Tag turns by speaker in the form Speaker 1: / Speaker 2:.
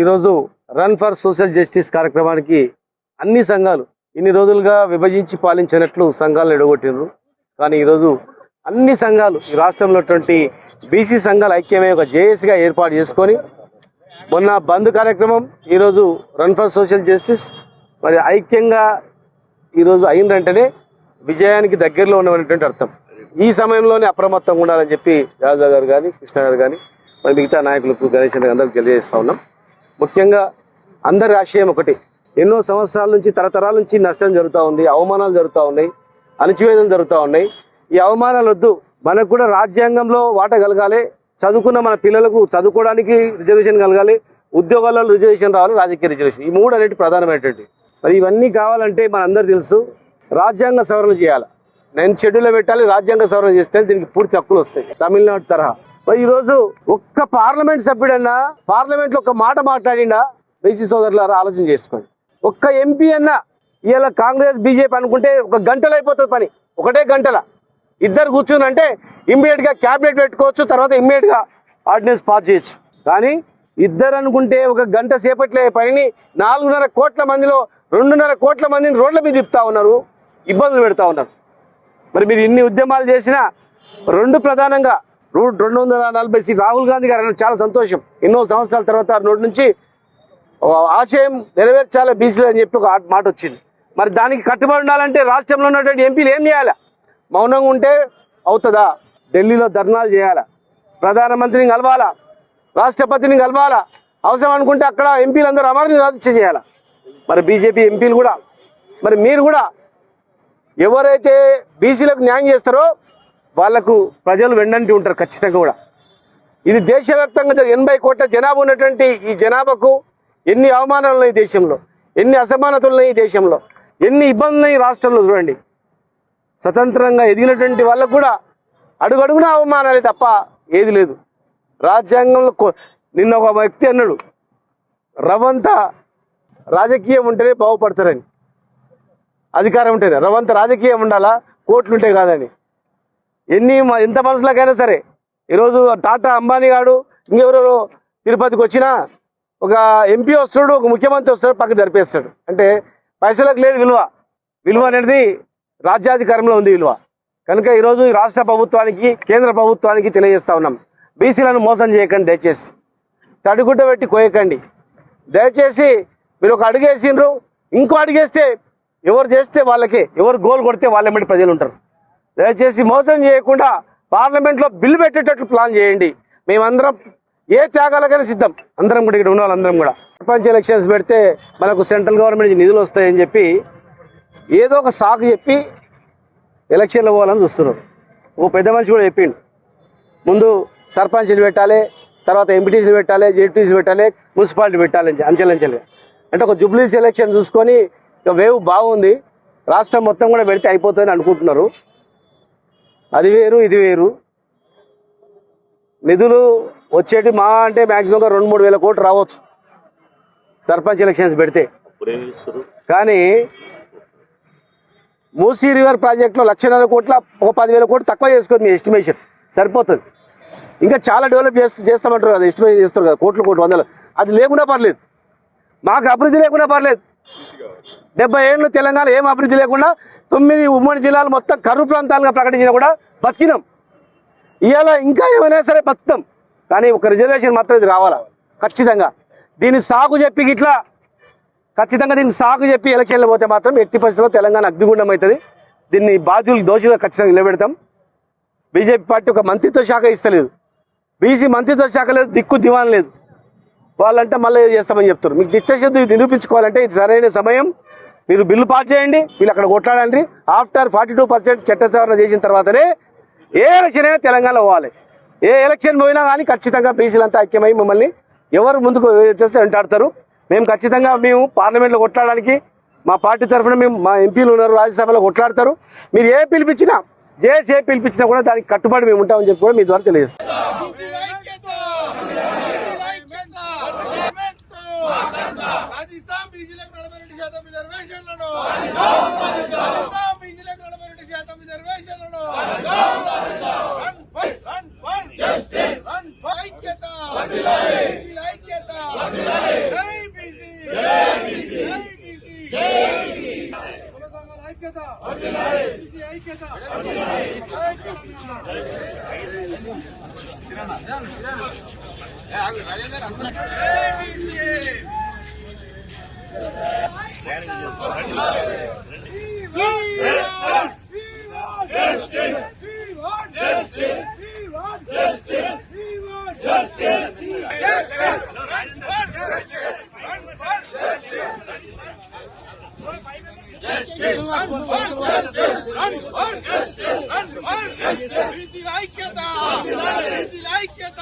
Speaker 1: ఈరోజు run for social justice కార్యక్రమానికి అన్ని సంఘాలు ఇన్ని రోజులుగా విభజించి పాలించినట్లు సంఘాలను ఎడగొట్టినారు. కానీ ఈరోజు అన్ని సంఘాలు ఈ రాష్ట్రంలో బీసీ సంఘాల ఐక్యమే ఒక జేఏసీగా ఏర్పాటు చేసుకొని మొన్న బంద్ కార్యక్రమం, ఈరోజు రన్ ఫర్ సోషల్ జస్టిస్ మరి ఐక్యంగా ఈరోజు అయిందంటేనే విజయానికి దగ్గరలో ఉన్నటువంటి అర్థం. ఈ సమయంలోనే అప్రమత్తంగా ఉండాలని చెప్పి యాదవ్ గారు కానీ కృష్ణ గారు కానీ మరి మిగతా నాయకులకు గణేష్ అందరికి తెలియజేస్తూ ఉన్నాం. ముఖ్యంగా అందరి ఆశయం ఒకటి. ఎన్నో సంవత్సరాల నుంచి తరతరాల నుంచి నష్టం జరుగుతూ ఉంది, అవమానాలు జరుగుతూ ఉన్నాయి, అణచివేదలు జరుగుతూ ఉన్నాయి. ఈ అవమానాలు వద్దు, మనకు కూడా రాజ్యాంగంలో వాటా కలగాలి, చదువుకున్న మన పిల్లలకు చదువుకోవడానికి రిజర్వేషన్ కలగాలి, ఉద్యోగాల్లో రిజర్వేషన్ రావాలి, రాజకీయ రిజర్వేషన్, ఈ మూడు అనేవి ప్రధానమైనటువంటి. మరి ఇవన్నీ కావాలంటే మనందరూ తెలుసు, రాజ్యాంగ సవరణ చేయాలి. 9th షెడ్యూల్లో పెట్టాలి. రాజ్యాంగ సవరణ చేస్తే దీనికి పూర్తి హక్కులు వస్తాయి, తమిళనాడు తరహా. మరి ఈరోజు ఒక్క పార్లమెంట్ సభ్యుడన్నా పార్లమెంట్లో ఒక మాట మాట్లాడిండా? బీసీ సోదరులారా ఆలోచన చేసుకోండి. ఒక్క ఎంపీ అన్నా ఇలా కాంగ్రెస్ బీజేపీ అనుకుంటే ఒక గంటలో అయిపోతుంది పని, ఒకటే గంటల. ఇద్దరు కూర్చుని అంటే ఇమ్మీడియట్గా క్యాబినెట్ పెట్టుకోవచ్చు, తర్వాత ఇమ్మీడియట్గా ఆర్డినెన్స్ పాస్ చేయొచ్చు. కానీ ఇద్దరు అనుకుంటే ఒక గంట సేపట్లే పనిని 4.5 కోట్ల మందిలో 2.5 కోట్ల మందిని రోడ్ల మీద తిప్పుతా ఉన్నారు, ఇబ్బందులు పెడతా ఉన్నారు. మరి మీరు ఇన్ని ఉద్యమాలు చేసినా రెండు ప్రధానంగా 240 సీట్లు రాహుల్ గాంధీ గారు చాలా సంతోషం. ఎన్నో సంవత్సరాల తర్వాత నోటి నుంచి ఆశయం నెరవేర్చాలి బీసీలు అని చెప్పి ఒక మాట వచ్చింది. మరి దానికి కట్టుబడి ఉండాలంటే రాష్ట్రంలో ఉన్నటువంటి ఎంపీలు ఏం చేయాలి? మౌనంగా ఉంటే అవుతుందా? ఢిల్లీలో ధర్నాలు చేయాలా, ప్రధానమంత్రిని కలవాలా, రాష్ట్రపతిని కలవాలా, అవసరం అనుకుంటే అక్కడ ఎంపీలందరూ అమరుని సాధించ చేయాలా. మరి బీజేపీ ఎంపీలు కూడా, మరి మీరు కూడా ఎవరైతే బీసీలకు న్యాయం చేస్తారో వాళ్లకు ప్రజలు వెన్నంటి ఉంటారు ఖచ్చితంగా కూడా. ఇది దేశవ్యాప్తంగా 80 కోట్ల జనాభా ఉన్నటువంటి ఈ జనాభాకు ఎన్ని అవమానాలు ఉన్నాయి దేశంలో, ఎన్ని అసమానతలు ఉన్నాయి ఈ దేశంలో, ఎన్ని ఇబ్బందులు ఉన్నాయి రాష్ట్రంలో. చూడండి, స్వతంత్రంగా ఎదిగినటువంటి వాళ్ళకు కూడా అడుగడుగున అవమానాలే తప్ప ఏది లేదు. రాజ్యాంగంలో నిన్న ఒక వ్యక్తి అన్నాడు, రవంత రాజకీయం ఉంటేనే బాగుపడతారని, అధికారం ఉంటేనే. రవంత రాజకీయం ఉండాలా, కోట్లు ఉంటే కాదని. ఎంత మనసులకైనా సరే ఈరోజు టాటా అంబానీ గాడు ఇంకెవరెవరో తిరుపతికి వచ్చినా ఒక ఎంపీ వస్తాడు, ఒక ముఖ్యమంత్రి వస్తాడు, పక్కన జరిపేస్తాడు. అంటే పైసలకు లేదు విలువ. విలువ అనేది రాజ్యాధికారంలో ఉంది విలువ. కనుక ఈరోజు రాష్ట్ర ప్రభుత్వానికి కేంద్ర ప్రభుత్వానికి తెలియజేస్తా ఉన్నాం, బీసీలను మోసం చేయకండి, దయచేసి తడిగుడ్డ పెట్టి కోయకండి. దయచేసి మీరు ఒక అడుగేసిండ్రు, ఇంకో అడుగేస్తే ఎవరు చేస్తే వాళ్ళకే, ఎవరు గోల్ కొడితే వాళ్ళ మీద ప్రజలు ఉంటారు. దయచేసి మోసం చేయకుండా పార్లమెంట్లో బిల్లు పెట్టేటట్లు ప్లాన్ చేయండి. మేమందరం ఏ త్యాగాలకైనా సిద్ధం, అందరం కూడా ఇక్కడ ఉన్న వాళ్ళందరం కూడా. సర్పంచ్ ఎలక్షన్స్ పెడితే మనకు సెంట్రల్ గవర్నమెంట్ నిధులు వస్తాయని చెప్పి ఏదో ఒక సాకు చెప్పి ఎలక్షన్లో పోవాలని చూస్తున్నారు. ఒక పెద్ద మనిషి కూడా చెప్పిండు, ముందు సర్పంచ్లు పెట్టాలి, తర్వాత ఎంపీటీసీలు పెట్టాలి, జెడ్పీటీసీలు పెట్టాలి, మున్సిపాలిటీ పెట్టాలని అంచెలంచెలుగా. అంటే ఒక జూబ్లీస్ ఎలక్షన్ చూసుకొని ఇక వేవ్ బాగుంది, రాష్ట్రం మొత్తం కూడా పెడితే అయిపోతుందని అనుకుంటున్నారు. అది వేరు, ఇది వేరు. నిధులు వచ్చేటి మా అంటే మ్యాక్సిమంగా 2-3 వేల కోట్లు రావచ్చు సర్పంచ్ ఎలక్షన్స్ పెడితే. కానీ మూసీ రివర్ ప్రాజెక్టులో 1,50,000 కోట్ల ఒక 10,000 కోట్లు తక్కువ చేసుకోండి, మీ ఎస్టిమేషన్ సరిపోతుంది. ఇంకా చాలా డెవలప్ చేస్తామంటారు కదా, ఎస్టిమేషన్ చేస్తారు కదా, కోట్లు 100. అది లేకుండా పర్లేదు, మాకు అభివృద్ధి లేకుండా పర్లేదు. 70 ఏళ్ళు తెలంగాణ ఏం అభివృద్ధి లేకుండా 9 ఉమ్మడి జిల్లాలు మొత్తం కరువు ప్రాంతాలుగా ప్రకటించినా కూడా బతికినాం. ఇవాళ ఇంకా ఏమైనా సరే బతుకుతాం, కానీ ఒక రిజర్వేషన్ మాత్రం ఇది రావాలా ఖచ్చితంగా. దీన్ని సాకు చెప్పి ఇట్లా ఖచ్చితంగా దీన్ని సాకు చెప్పి ఎలక్షన్లు పోతే మాత్రం ఎట్టి పరిస్థితుల్లో తెలంగాణ అగ్నిగుండం అవుతుంది. దీన్ని బాధ్యులు దోషులుగా ఖచ్చితంగా నిలబెడతాం. బీజేపీ పార్టీ ఒక మంత్రిత్వ శాఖ ఇస్తలేదు, బీసీ మంత్రిత్వ శాఖ లేదు, దిక్కు దివాన్ లేదు. వాళ్ళంటే మళ్ళీ చేస్తామని చెప్తారు. మీకు నిశ్చయశుద్ధి నిరూపించుకోవాలంటే ఇది సరైన సమయం. మీరు బిల్లు పాస్ చేయండి, వీళ్ళు అక్కడ కొట్లాడండి. ఆఫ్టర్ 42% చట్ట సవరణ చేసిన తర్వాతనే ఏ ఎలక్షన్ అయినా తెలంగాణలో పోవాలి. ఏ ఎలక్షన్ పోయినా కానీ ఖచ్చితంగా బీసీలంతా ఐక్యమై మిమ్మల్ని ఎవరు ముందుకు చేస్తే వెంటాడతారు. మేము ఖచ్చితంగా పార్లమెంట్లో కొట్లాడడానికి మా పార్టీ తరఫున మా ఎంపీలు ఉన్నారు, రాజ్యసభలో కొట్లాడతారు. మీరు ఏ పిలిపించినా జేఏసీ ఏ పిలిపించినా కూడా దానికి కట్టుబడి మేము ఉంటామని చెప్పి కూడా మీ ద్వారా తెలియజేస్తాం.
Speaker 2: Justice. ఐక్యత బీసీ ఐక్యత ఐక్యత